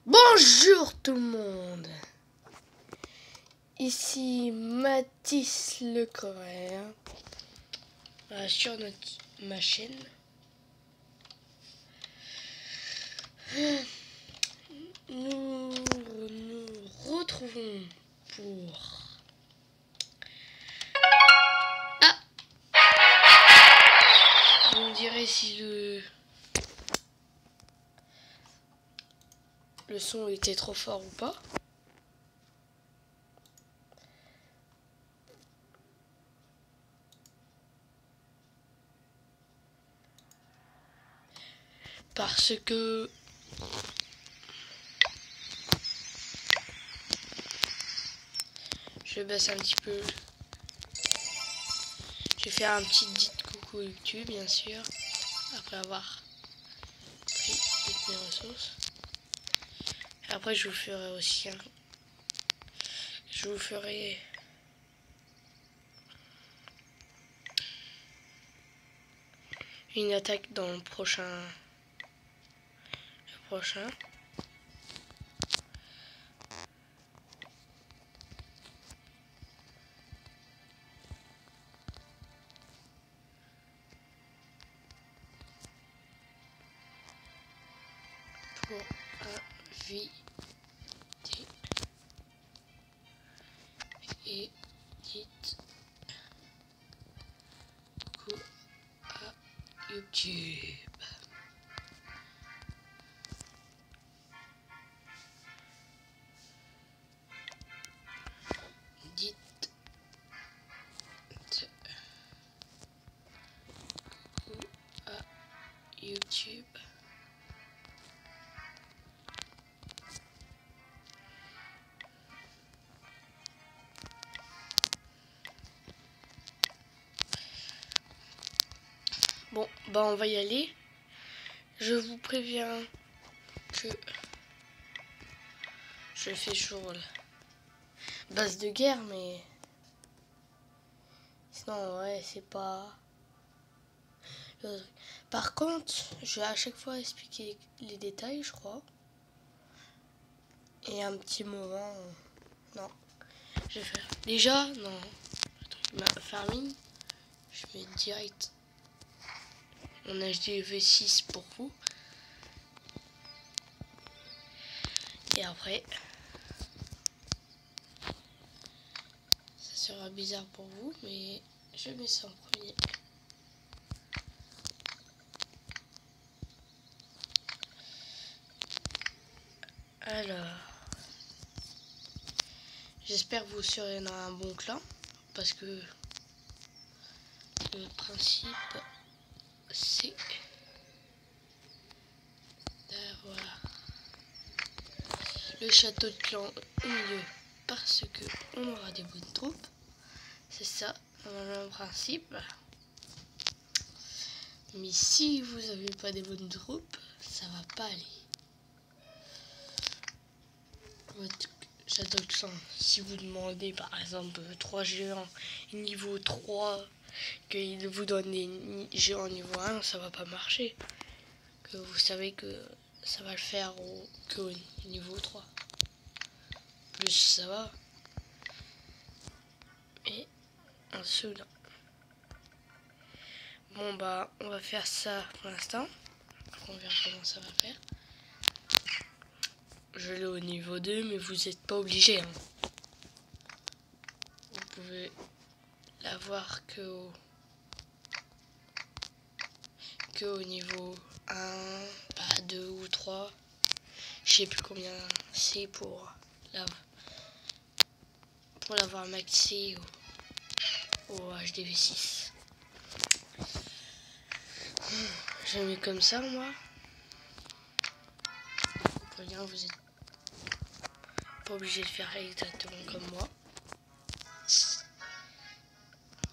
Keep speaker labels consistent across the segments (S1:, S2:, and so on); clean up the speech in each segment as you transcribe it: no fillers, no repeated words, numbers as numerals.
S1: Bonjour tout le monde. Ici Mathis Le Coréen sur ma chaîne. Nous nous retrouvons pour vous me direz si le son était trop fort ou pas. Parce que je baisse un petit peu. Je vais faire un petit dit coucou YouTube, bien sûr, après avoir pris toutes mes ressources. Et après, je vous ferai aussi une attaque dans le prochain. Pour inviter et dites coucou à YouTube. Dites coucou à YouTube. Bon, bah on va y aller. Je vous préviens que je fais toujours la base de guerre, mais sinon ouais, c'est pas. Par contre, je vais à chaque fois expliquer les détails, je crois. Et un petit moment, non, je vais faire. Déjà, non, ma farming, je mets direct mon HDV6 pour vous. Et après, ça sera bizarre pour vous, mais je mets ça en premier. Alors, j'espère que vous serez dans un bon clan, parce que le principe, c'est d'avoir le château de clan au milieu, parce que on aura des bonnes troupes. C'est ça, le principe. Mais si vous n'avez pas des bonnes troupes, ça va pas aller. Votre château de clan, si vous demandez par exemple 3 géants niveau 3, qu'il vous donne des géants niveau 1, ça va pas marcher. Que vous savez que ça va le faire au niveau 3. Plus ça va. Et en dessous là. Bon bah on va faire ça pour l'instant. On verra comment ça va faire. Je l'ai au niveau 2, mais vous n'êtes pas obligé. Hein. Vous pouvez l'avoir que au niveau 1, pas 2 ou 3. Je sais plus combien c'est pour l'avoir maxé au HDV6. Je mets comme ça moi. Bien, vous êtes pas obligé de faire exactement comme moi.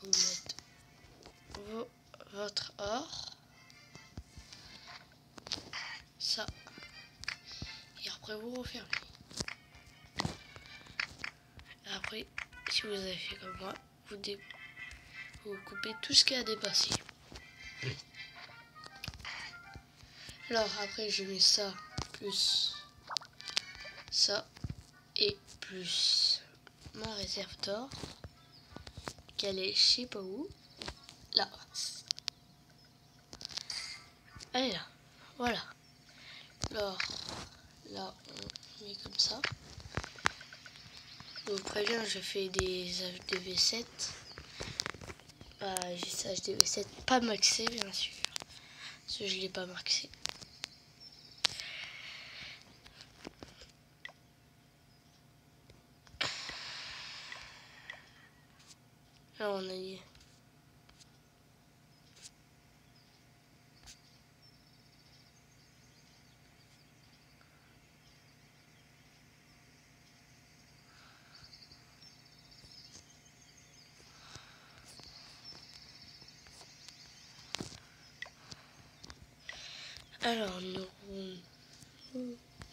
S1: Vous mettez votre or. Ça. Et après vous refermez. Après, si vous avez fait comme moi, vous coupez tout ce qui a dépassé. Alors après je mets ça plus ça et plus ma réserve d'or qu'elle est je sais pas où, là. Elle est là, voilà. Alors là on met comme ça. Je vous préviens, je fais des HDV7. J'ai ça HDV7 pas maxé bien sûr, parce que je l'ai pas maxé. Alors on a dit alors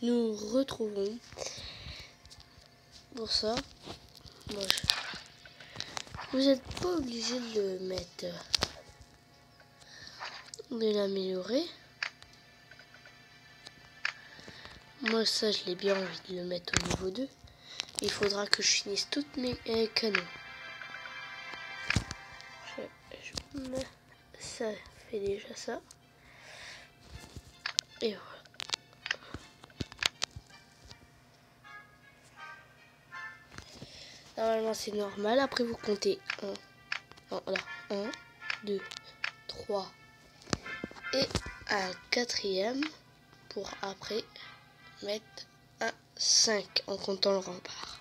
S1: nous retrouvons pour ça. Moi, vous n'êtes pas obligé de le mettre, de l'améliorer. Moi ça je l'ai bien envie de le mettre au niveau 2. Il faudra que je finisse toutes mes canons. Ça fait déjà ça. Et voilà. Normalement c'est normal. Après vous comptez 1, 2, 3 et un quatrième pour après mettre un 5 en comptant le rempart.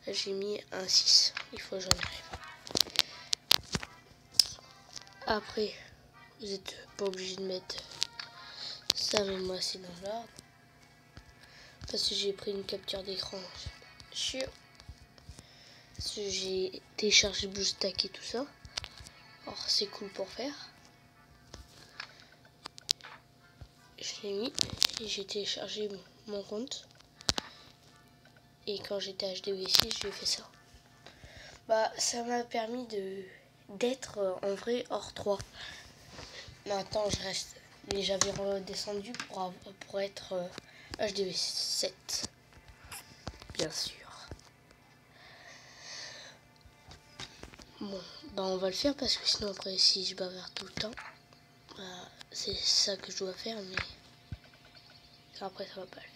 S1: Là j'ai mis un 6. Il faut que j'en arrive. Après vous n'êtes pas obligé de mettre ça, mais moi c'est dans l'ordre. Parce que j'ai pris une capture d'écran sur. Parce que j'ai téléchargé BlueStack et tout ça. Alors c'est cool pour faire. Je l'ai mis et j'ai téléchargé mon compte. Et quand j'étais HDV6, j'ai fait ça. Ça m'a permis d'être en vrai hors 3. Maintenant je reste. Mais j'avais redescendu pour être HDV7. Bien sûr. Bon, on va le faire parce que sinon après si je bavarde tout le temps, c'est ça que je dois faire, mais après ça va pas le faire.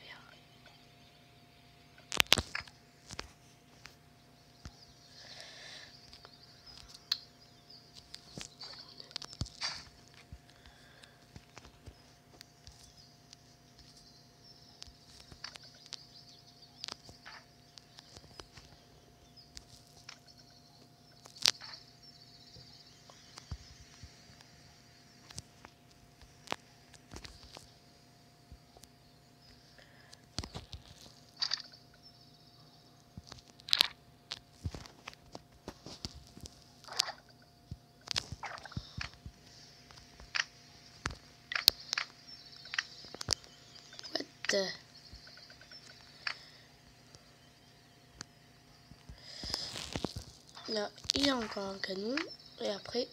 S1: Là, il y a encore un canon. Et après,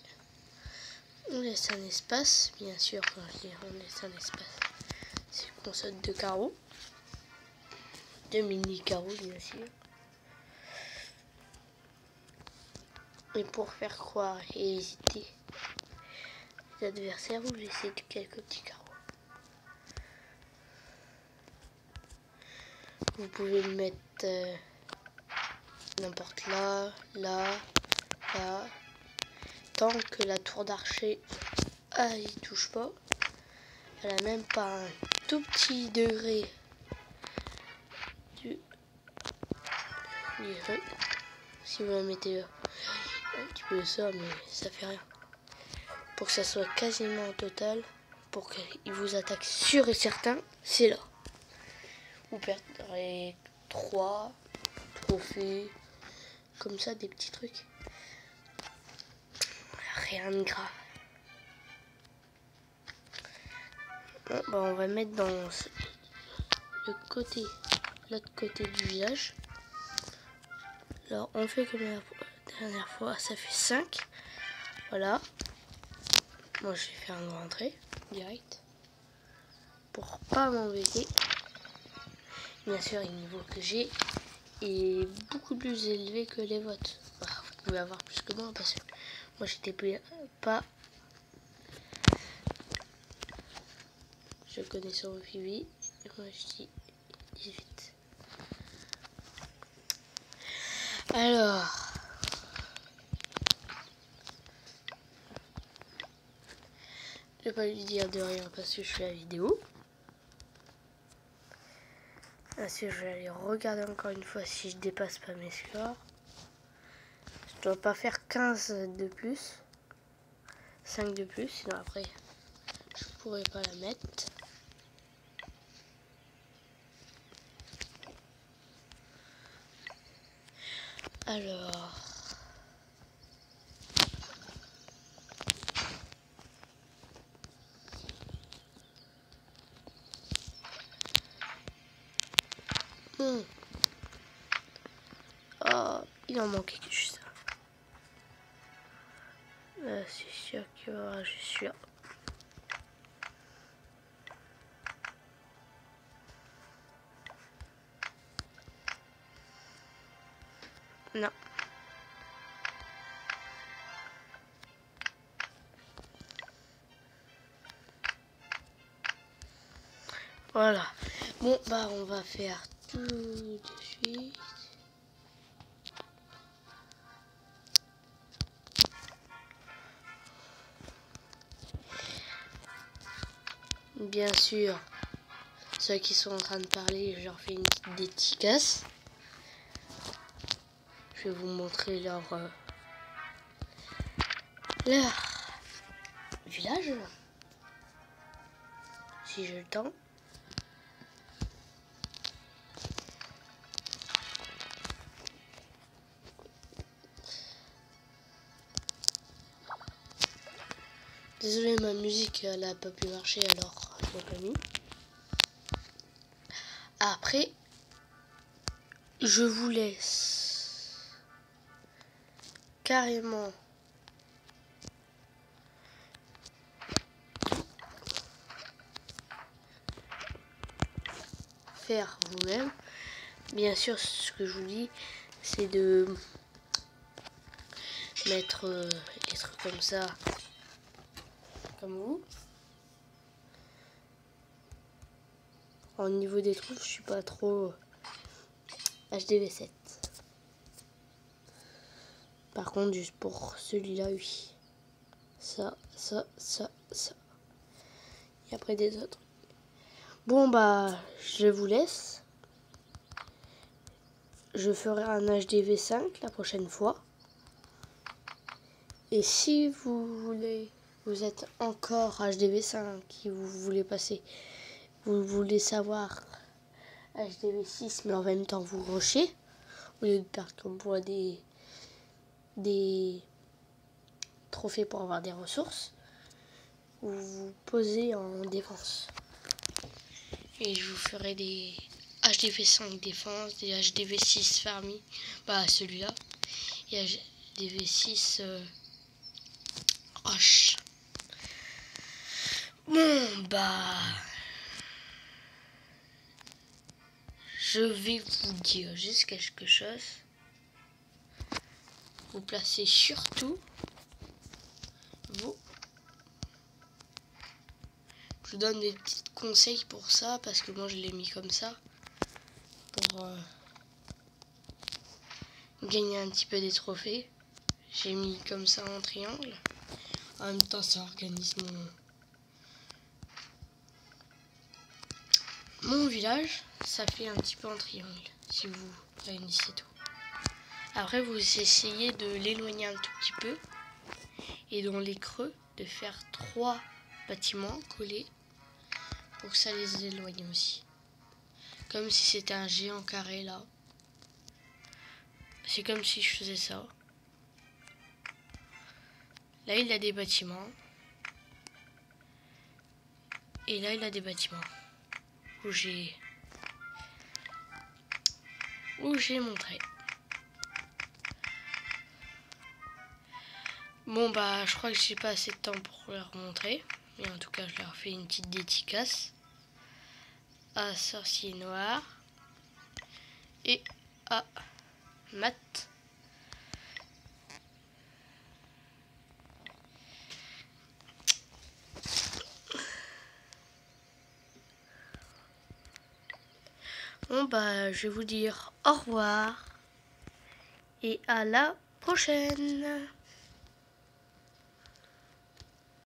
S1: on laisse un espace. Bien sûr, quand je dis on laisse un espace, c'est qu'on saute 2 carreaux. 2 mini carreaux, bien sûr. Et pour faire croire et hésiter les adversaires, vous laissez quelques petits carreaux. Vous pouvez le mettre n'importe là, tant que la tour d'archer il touche pas. Elle a même pas un tout petit degré du feu. Si vous la mettez un petit peu ça, mais ça fait rien. Pour que ça soit quasiment total, pour qu'il vous attaque sûr et certain, c'est là. Vous perdrez 3 trophées, comme ça, des petits trucs. Rien de grave. Bon, on va mettre dans l'autre côté du village. Alors on fait comme la dernière fois, ça fait 5. Voilà. Moi je vais faire une rentrée direct pour pas m'embêter. bien sûr, le niveau que j'ai est beaucoup plus élevé que les vôtres. Bah, vous pouvez avoir plus que moi parce que moi j'étais pas. Je connais sur Wifi. Moi je dis 18. Alors. Je vais pas lui dire de rien parce que je fais la vidéo. Ainsi, je vais aller regarder encore une fois si je dépasse pas mes scores. Je dois pas faire 15 de plus. 5 de plus, sinon après je pourrais pas la mettre. Alors. Oh, il en manquait que juste ça. C'est sûr qu'il y aura, je suis sûr. Non. Voilà. Bon, bah on va faire tout de suite. Bien sûr, ceux qui sont en train de parler, je leur fais une petite dédicace. Je vais vous montrer leur village, si j'ai le temps. Désolé, ma musique elle a pas pu marcher, alors je l'ai pas mis. Après, je vous laisse carrément faire vous-même. Bien sûr, ce que je vous dis, c'est de mettre des trucs comme ça, comme vous. Au niveau des trucs, je suis pas trop HDV7. Par contre, juste pour celui-là, oui. Ça. Et après des autres. Bon, bah, je vous laisse. Je ferai un HDV5 la prochaine fois. Et si vous êtes encore HDV5 et vous voulez passer, vous voulez savoir HDV6 mais en même temps vous rusher, au lieu de perdre comme moi des trophées pour avoir des ressources, vous vous posez en défense. Et je vous ferai des HDV5 défense, des HDV6 farming, bah celui-là, et HDV6 rush. Bon, bah, je vais vous dire juste quelque chose. Vous placez surtout vous. Je vous donne des petits conseils pour ça parce que moi je l'ai mis comme ça pour gagner un petit peu des trophées. J'ai mis comme ça en triangle. En même temps, ça organise mon village. Ça fait un petit peu en triangle si vous réunissez tout. Après, vous essayez de l'éloigner un tout petit peu et dans les creux de faire 3 bâtiments collés pour que ça les éloigne aussi. Comme si c'était un géant carré là. C'est comme si je faisais ça. Là, il a des bâtiments. Et là, il a des bâtiments. Où j'ai montré. Bon, bah, je crois que j'ai pas assez de temps pour leur montrer. Mais en tout cas, je leur fais une petite dédicace à Sorcier Noir. et à maths. Bon bah je vais vous dire au revoir et à la prochaine.